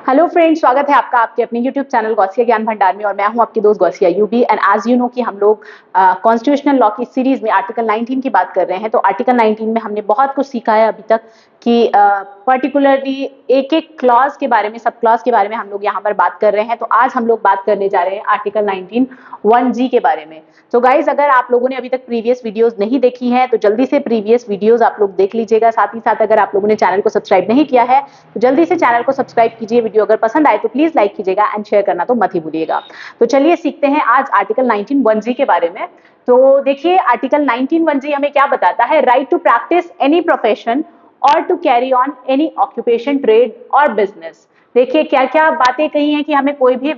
Hello friends, स्वागत है आपका आपके अपने यूट्यूब चैनल गौसिया ज्ञान भंडार में। और मैं हूं आपकी दोस्त Gausiya UB. And as you know कि हम लोग कॉन्स्टिट्यूशनल लॉ की सीरीज में आर्टिकल 19 की बात कर रहे हैं। तो आर्टिकल 19 में हमने बहुत कुछ सीखा है अभी तक कि पर्टिकुलरली एक एक क्लॉज के बारे में, सब क्लॉज के बारे में हम लोग यहाँ पर बात कर रहे हैं। तो आज हम लोग बात करने जा रहे हैं आर्टिकल 19 1G के बारे में। तो गाइज, अगर आप लोगों ने अभी तक प्रीवियस वीडियोस नहीं देखी हैं तो जल्दी से प्रीवियस वीडियोस आप लोग देख लीजिएगा। साथ ही साथ अगर आप लोगों ने चैनल को सब्सक्राइब नहीं किया है तो जल्दी से चैनल को सब्सक्राइब कीजिए। वीडियो अगर पसंद आए तो प्लीज लाइक कीजिएगा एंड शेयर करना तो मत ही भूलिएगा। तो चलिए सीखते हैं आज आर्टिकल 19 1G के बारे में। तो देखिए, आर्टिकल 19 1G हमें क्या बताता है। Right to practise any profession और to carry on any occupation, trade और बिजनेस। देखिए क्या क्या बातें कही हैं कि हमें कोई भी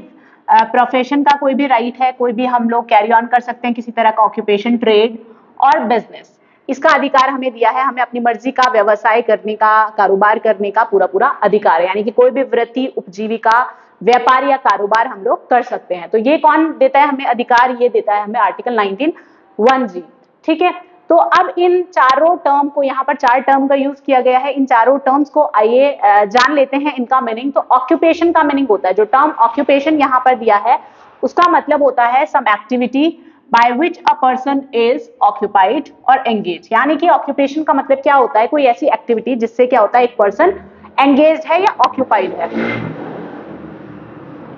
प्रोफेशन का कोई भी राइट है, कोई भी हम लोग कैरी ऑन कर सकते हैं किसी तरह का ऑक्यूपेशन, ट्रेड और बिजनेस। इसका अधिकार हमें दिया है। हमें अपनी मर्जी का व्यवसाय करने का, कारोबार करने का पूरा पूरा अधिकार है। यानी कि कोई भी वृत्ति, उपजीविका, व्यापार या कारोबार हम लोग कर सकते हैं। तो ये कौन देता है हमें अधिकार? ये देता है हमें आर्टिकल 19 1G। ठीक है, तो अब इन चारों टर्म को, यहाँ पर 4 टर्म का यूज किया गया है। इन चारों टर्म्स को आइए जान लेते हैं इनका मीनिंग। तो ऑक्यूपेशन का मीनिंग होता है, जो टर्म ऑक्यूपेशन यहाँ पर दिया है उसका मतलब होता है some activity by which a person is occupied और engaged। यानी कि ऑक्यूपेशन का मतलब क्या होता है? कोई ऐसी एक्टिविटी जिससे क्या होता है, एक पर्सन एंगेज्ड है या ऑक्यूपाइड है।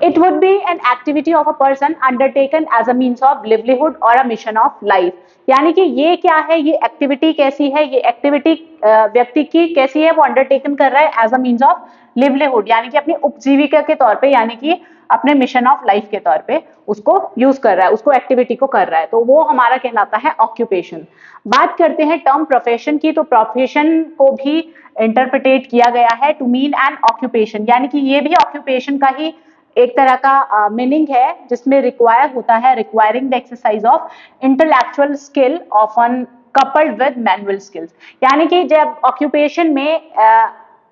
It would be an activity of a person undertaken as a means of livelihood or a mission of life। यानी कि ये क्या है, ये एक्टिविटी कैसी है? ये एक्टिविटी व्यक्ति की कैसी है? वो अंडरटेकन कर रहा है as a means of livelihood, यानी कि अपनी उपजीविका के तौर पे, यानी कि अपने मिशन ऑफ लाइफ के तौर पे उसको यूज कर रहा है, उसको एक्टिविटी को कर रहा है। तो वो हमारा कहलाता है ऑक्यूपेशन। बात करते हैं टर्म प्रोफेशन की। तो प्रोफेशन को भी इंटरप्रिटेट किया गया है टू मीन एन ऑक्यूपेशन, यानी कि ये भी ऑक्यूपेशन का ही एक तरह का मीनिंग है जिसमें रिक्वायर होता है, requiring the exercise of intellectual skill often coupled with manual skills. यानी कि जब ऑक्यूपेशन में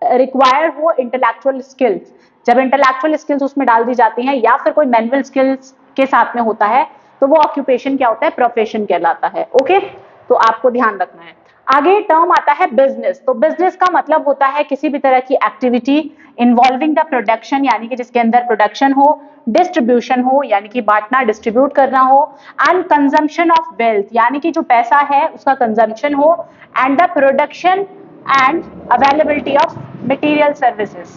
रिक्वायर हो इंटेलेक्चुअल स्किल्स, जब इंटेलेक्चुअल स्किल्स उसमें डाल दी जाती हैं या फिर कोई मैनुअल स्किल्स के साथ में होता है तो वो ऑक्यूपेशन क्या होता है? प्रोफेशन कहलाता है। ओके, तो आपको ध्यान रखना है। आगे टर्म आता है बिजनेस। तो बिजनेस का मतलब होता है किसी भी तरह की एक्टिविटी इन्वॉल्विंग द प्रोडक्शन, यानी कि जिसके अंदर प्रोडक्शन हो, डिस्ट्रीब्यूशन हो यानी कि बांटना, डिस्ट्रीब्यूट करना हो, एंड कंजम्पशन ऑफ वेल्थ, यानी कि जो पैसा है उसका कंजम्पशन हो, and the production and availability of material services,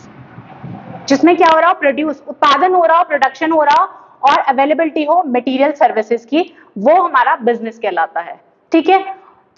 जिसमें क्या हो रहा हो? प्रोड्यूस, उत्पादन हो रहा हो, प्रोडक्शन हो रहा हो और अवेलेबिलिटी हो मटेरियल सर्विसेज की, वो हमारा बिजनेस कहलाता है। ठीक है,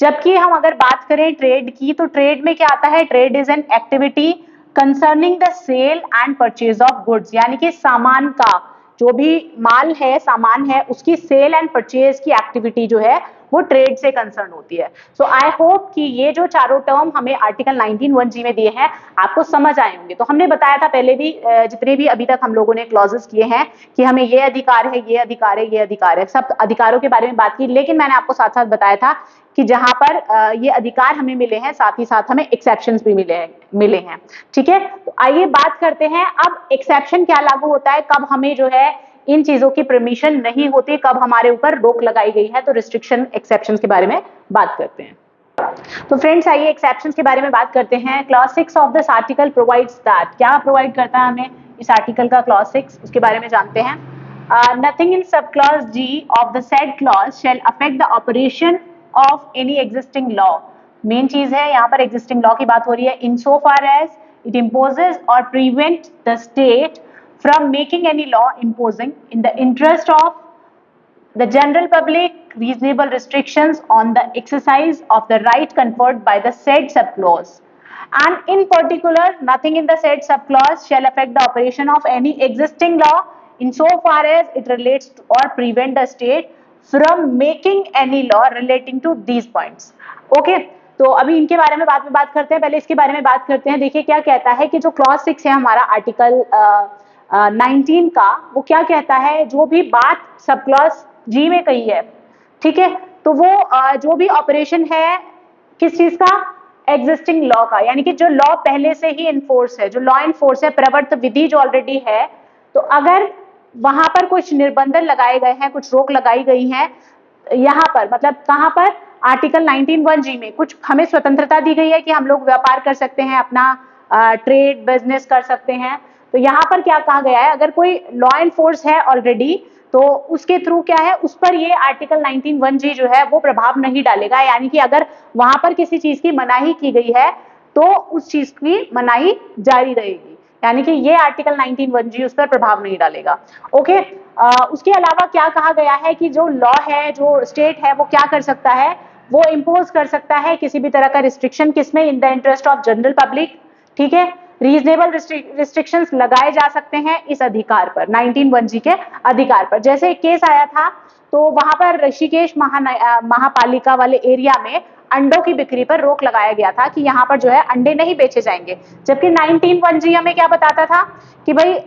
जबकि हम अगर बात करें ट्रेड की, तो ट्रेड में क्या आता है? Trade is an activity concerning the sale and purchase of goods, यानी कि सामान का, जो भी माल है, सामान है, उसकी सेल एंड परचेज की एक्टिविटी जो है वो ट्रेड से कंसर्न होती है। सो आई होप कि ये जो चारों टर्म हमें आर्टिकल 19 1G में दिए हैं आपको समझ आए होंगे। तो हमने बताया था पहले भी, जितने भी अभी तक हम लोगों ने क्लॉजेस किए हैं कि हमें ये अधिकार है, ये अधिकार है, ये अधिकार है, सब अधिकारों के बारे में बात की। लेकिन मैंने आपको साथ साथ बताया था कि जहां पर ये अधिकार हमें मिले हैं, साथ ही साथ हमें एक्सेप्शंस भी मिले हैं। ठीक है, तो आइए बात करते हैं अब एक्सेप्शन क्या लागू होता है, कब हमें जो है इन चीजों की परमिशन नहीं होती, कब हमारे ऊपर रोक लगाई गई है। तो रिस्ट्रिक्शन, एक्सेप्शंस के बारे में बात करते हैं। तो फ्रेंड्स आइए एक्सेप्शंस के बारे में बात करते हैं। Clause 6 of this article provides that, क्या प्रोवाइड करता है हमें इस आर्टिकल का क्लॉज 6, उसके बारे में जानते हैं। Nothing in sub clause G of the said clause shall affect the operation of any existing law. Main चीज है यहाँ पर एग्जिस्टिंग लॉ की बात हो रही है। इन सो फार एज इट इम्पोजेज और prevent the state from making any law imposing in the interest of the general public reasonable restrictions on the exercise of the right conferred by the said subclause, and in particular nothing in the said subclause shall affect the operation of any existing law in so far as it relates to or prevent the state from making any law relating to these points। okay, तो अभी इनके बारे में बाद में बात करते हैं, पहले इसके बारे में बात करते हैं। देखिए क्या कहता है कि जो क्लॉज 6 है हमारा आर्टिकल 19 का, वो क्या कहता है, जो भी बात सब क्लॉज G में कही है, ठीक है, तो वो जो भी ऑपरेशन है किस चीज का? एग्जिस्टिंग लॉ का, यानी कि जो लॉ पहले से ही इनफोर्स है, जो लॉ इनफोर्स है, प्रवर्त विधि जो ऑलरेडी है, तो अगर वहां पर कुछ निर्बंधन लगाए गए हैं, कुछ रोक लगाई गई है यहाँ पर, मतलब कहाँ पर? आर्टिकल 19 1G में कुछ हमें स्वतंत्रता दी गई है कि हम लोग व्यापार कर सकते हैं, अपना ट्रेड बिजनेस कर सकते हैं। तो यहाँ पर क्या कहा गया है, अगर कोई लॉ एनफोर्स है ऑलरेडी तो उसके थ्रू क्या है, उस पर ये आर्टिकल 19(1)(g जो है वो प्रभाव नहीं डालेगा, यानी कि अगर वहां पर किसी चीज की मनाही की गई है तो उस चीज की मनाही जारी रहेगी, यानी कि ये आर्टिकल 19(1)(g उस पर प्रभाव नहीं डालेगा। ओके, उसके अलावा क्या कहा गया है कि जो लॉ है, जो स्टेट है, वो क्या कर सकता है, वो इम्पोज कर सकता है किसी भी तरह का रिस्ट्रिक्शन, किसमें, in the interest of general public. ठीक है, रीजनेबल रिस्ट्रिक्शंस लगाए जा सकते हैं इस अधिकार पर, 19(1)(g के अधिकार पर। जैसे एक केस आया था तो वहां पर ऋषिकेश महापालिका वाले एरिया में अंडों की बिक्री पर रोक लगाया गया था कि यहाँ पर जो है अंडे नहीं बेचे जाएंगे, जबकि 19(1)(g हमें क्या बताता था कि भाई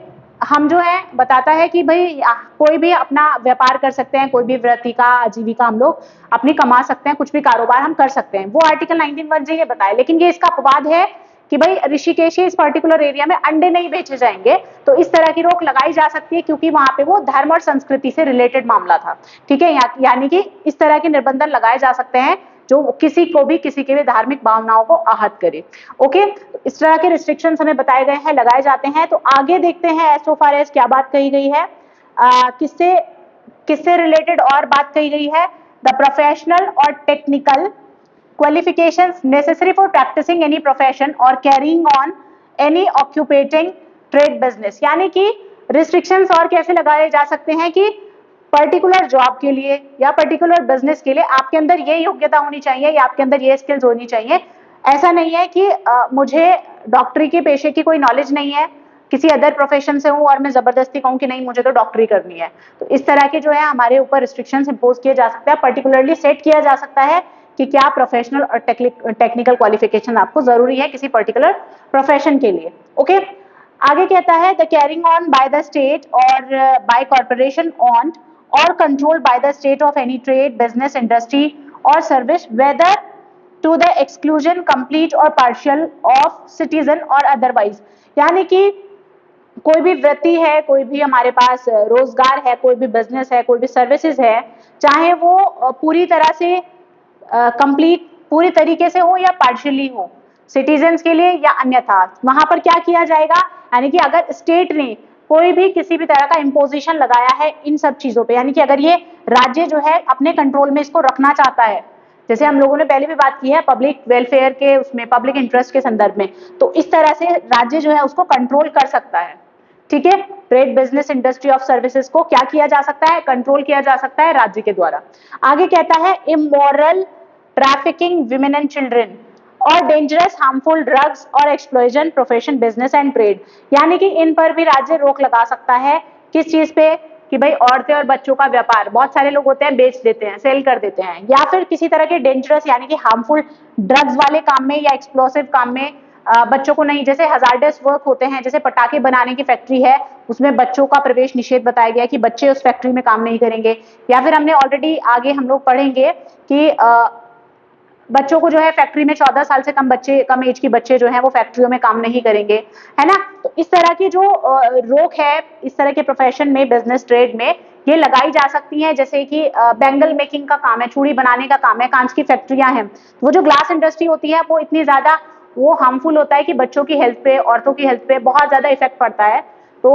हम जो है बताता है कि भाई कोई भी अपना व्यापार कर सकते हैं, कोई भी वृत्ति का आजीविका हम लोग अपनी कमा सकते हैं, कुछ भी कारोबार हम कर सकते हैं, वो आर्टिकल 19(1)(g ये बताया। लेकिन ये इसका अपवाद है कि भाई ऋषिकेश इस पर्टिकुलर एरिया में अंडे नहीं बेचे जाएंगे, तो इस तरह की रोक लगाई जा सकती है क्योंकि वहां पे वो धर्म और संस्कृति से रिलेटेड मामला था। ठीक है, यानी कि इस तरह के निर्बंधन लगाए जा सकते हैं जो किसी को भी, किसी के भी धार्मिक भावनाओं को आहत करे। ओके, इस तरह के रिस्ट्रिक्शंस हमें बताए गए हैं, लगाए जाते हैं। तो आगे देखते हैं एज सो फार एज क्या बात कही गई है, किससे रिलेटेड और बात कही गई है, द प्रोफेशनल और technical qualifications necessary for practicing any profession or carrying on any occupating trade business, यानी कि restrictions और कैसे लगाए जा सकते हैं कि पर्टिकुलर जॉब के लिए या पर्टिकुलर बिजनेस के लिए आपके अंदर ये योग्यता होनी चाहिए या आपके अंदर ये स्किल्स होनी चाहिए। ऐसा नहीं है कि मुझे डॉक्टरी के पेशे की कोई नॉलेज नहीं है, किसी अदर प्रोफेशन से हूं और मैं जबरदस्ती कहूं कि नहीं मुझे तो डॉक्टरी करनी है, तो इस तरह के जो है हमारे ऊपर रिस्ट्रिक्शंस इंपोज किए जा सकते हैं, पर्टिकुलरली सेट किया जा सकता है कि क्या प्रोफेशनल और टेक्निकल क्वालिफिकेशन आपको जरूरी है किसी पर्टिकुलर प्रोफेशन के लिए। ओके, आगे कहता है the carrying on by the state और बाय कॉर्पोरेशन ऑन और control by the state of any trade, business, industry और service whether to the exclusion complete और पार्शियल ऑफ सिटीजन और अदरवाइज, यानी कि कोई भी वृत्ति है, कोई भी हमारे पास रोजगार है, कोई भी बिजनेस है, कोई भी सर्विसेज है, चाहे वो पूरी तरह से कंप्लीट पूरी तरीके से हो या पार्शियली हो, सिटीजन्स के लिए या अन्यथा, वहां पर क्या किया जाएगा, यानी कि अगर स्टेट ने कोई भी किसी भी तरह का इम्पोजिशन लगाया है इन सब चीजों पे, यानी कि अगर ये राज्य जो है अपने कंट्रोल में इसको रखना चाहता है, जैसे हम लोगों ने पहले भी बात की है पब्लिक वेलफेयर के उसमें, पब्लिक इंटरेस्ट के संदर्भ में, तो इस तरह से राज्य जो है उसको कंट्रोल कर सकता है। ठीक है, trade, business, industry of services को क्या किया जा सकता है, कंट्रोल किया जा सकता है राज्य के द्वारा। आगे कहता है immoral trafficking women and children और डेंजरस हार्मफुल ड्रग्स और एक्सप्लॉयजन प्रोफेशन, बिजनेस एंड ट्रेड, यानी कि इन पर भी राज्य रोक लगा सकता है। किस चीज पे, कि भाई औरतें और बच्चों का व्यापार, बहुत सारे लोग होते हैं बेच देते हैं, सेल कर देते हैं, या फिर किसी तरह के डेंजरस यानी कि हार्मफुल ड्रग्स वाले काम में या एक्सप्लोसिव काम में बच्चों को नहीं, जैसे हजार्डस वर्क होते हैं, जैसे पटाखे बनाने की फैक्ट्री है उसमें बच्चों का प्रवेश निषेध बताया गया कि बच्चे उस फैक्ट्री में काम नहीं करेंगे, या फिर हमने ऑलरेडी आगे हम लोग पढ़ेंगे कि बच्चों को जो है फैक्ट्री में 14 साल से कम एज के बच्चे जो हैं वो फैक्ट्रियों में काम नहीं करेंगे, है ना। तो इस तरह की जो रोक है इस तरह के प्रोफेशन में, बिजनेस, ट्रेड में ये लगाई जा सकती हैं। जैसे कि बैंगल मेकिंग का काम है, चूड़ी बनाने का काम है, कांच की फैक्ट्रियां हैं, वो जो ग्लास इंडस्ट्री होती है वो इतनी ज्यादा वो हार्मफुल होता है कि बच्चों की हेल्थ पे, औरतों की हेल्थ पे बहुत ज्यादा इफेक्ट पड़ता है, तो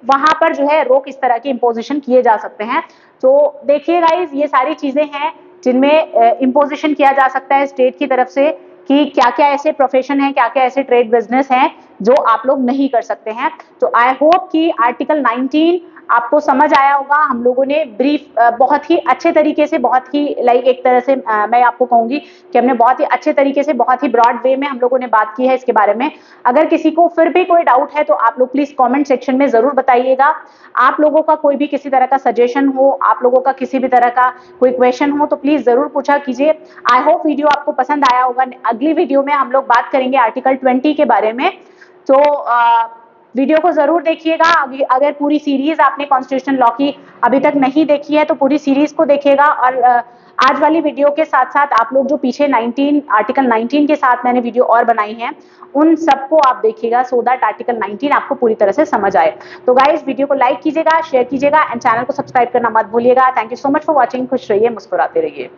वहां पर जो है रोक इस तरह की इम्पोजिशन किए जा सकते हैं। तो देखिए गाइज, ये सारी चीजें हैं जिनमें इम्पोजिशन किया जा सकता है स्टेट की तरफ से कि क्या क्या ऐसे प्रोफेशन है, क्या क्या ऐसे ट्रेड बिजनेस हैं जो आप लोग नहीं कर सकते हैं। तो आई होप कि आर्टिकल 19 आपको समझ आया होगा। हम लोगों ने ब्रीफ बहुत ही अच्छे तरीके से, बहुत ही एक तरह से मैं आपको कहूंगी कि हमने बहुत ही अच्छे तरीके से, बहुत ही ब्रॉड वे में हम लोगों ने बात की है इसके बारे में। अगर किसी को फिर भी कोई डाउट है तो आप लोग प्लीज कमेंट सेक्शन में जरूर बताइएगा। आप लोगों का कोई भी किसी तरह का सजेशन हो, आप लोगों का किसी भी तरह का कोई क्वेश्चन हो तो प्लीज जरूर पूछा कीजिए। आई होप वीडियो आपको पसंद आया होगा। अगली वीडियो में हम लोग बात करेंगे आर्टिकल 20 के बारे में, तो वीडियो को जरूर देखिएगा। अगर पूरी सीरीज आपने कॉन्स्टिट्यूशन लॉ की अभी तक नहीं देखी है तो पूरी सीरीज को देखिएगा, और आज वाली वीडियो के साथ साथ आप लोग जो पीछे आर्टिकल 19 के साथ मैंने वीडियो और बनाई है उन सबको आप देखिएगा, सो दैट आर्टिकल 19 आपको पूरी तरह से समझ आए। तो गाइस, वीडियो को लाइक कीजिएगा, शेयर कीजिएगा एंड चैनल को सब्सक्राइब करना मत भूलिएगा। Thank you so much for watching. खुश रहिए, मुस्कुराते रहिए।